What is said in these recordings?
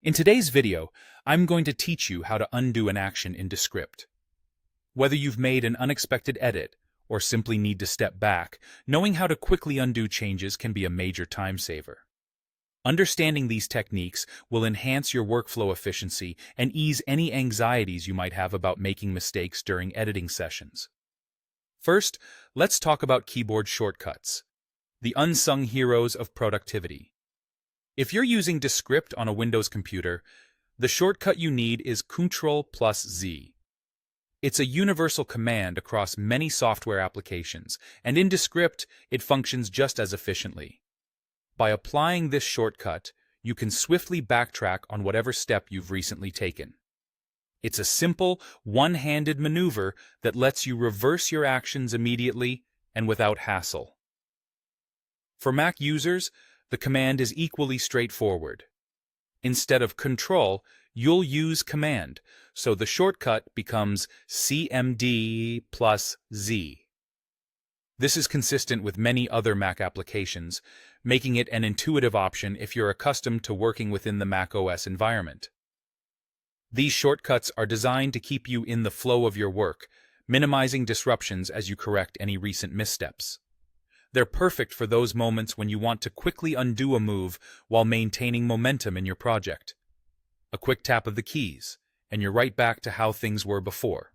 In today's video, I'm going to teach you how to undo an action in Descript. Whether you've made an unexpected edit or simply need to step back, knowing how to quickly undo changes can be a major time saver. Understanding these techniques will enhance your workflow efficiency and ease any anxieties you might have about making mistakes during editing sessions. First, let's talk about keyboard shortcuts, the unsung heroes of productivity. If you're using Descript on a Windows computer, the shortcut you need is Ctrl+Z. It's a universal command across many software applications, and in Descript, it functions just as efficiently. By applying this shortcut, you can swiftly backtrack on whatever step you've recently taken. It's a simple, one-handed maneuver that lets you reverse your actions immediately and without hassle. For Mac users, the command is equally straightforward. Instead of Control, you'll use Command, so the shortcut becomes CMD+Z. This is consistent with many other Mac applications, making it an intuitive option if you're accustomed to working within the Mac OS environment. These shortcuts are designed to keep you in the flow of your work, minimizing disruptions as you correct any recent missteps. They're perfect for those moments when you want to quickly undo a move while maintaining momentum in your project. A quick tap of the keys, and you're right back to how things were before.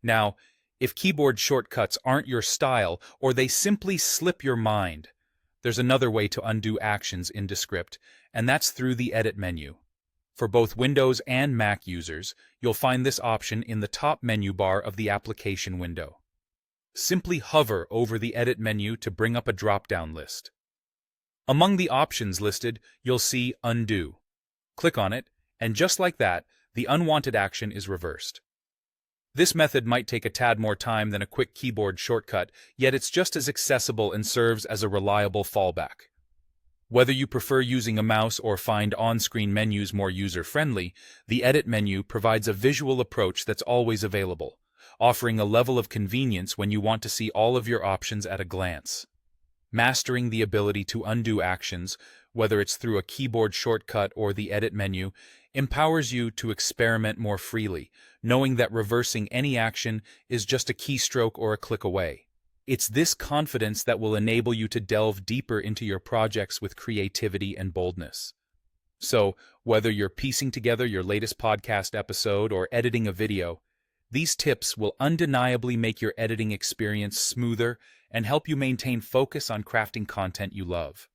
Now, if keyboard shortcuts aren't your style or they simply slip your mind, there's another way to undo actions in Descript, and that's through the Edit menu. For both Windows and Mac users, you'll find this option in the top menu bar of the application window. Simply hover over the Edit menu to bring up a drop-down list. Among the options listed, you'll see Undo. Click on it, and just like that, the unwanted action is reversed. This method might take a tad more time than a quick keyboard shortcut, yet it's just as accessible and serves as a reliable fallback. Whether you prefer using a mouse or find on-screen menus more user-friendly, the Edit menu provides a visual approach that's always available, offering a level of convenience when you want to see all of your options at a glance. Mastering the ability to undo actions, whether it's through a keyboard shortcut or the Edit menu, empowers you to experiment more freely, knowing that reversing any action is just a keystroke or a click away. It's this confidence that will enable you to delve deeper into your projects with creativity and boldness. So, whether you're piecing together your latest podcast episode or editing a video, these tips will undeniably make your editing experience smoother and help you maintain focus on crafting content you love.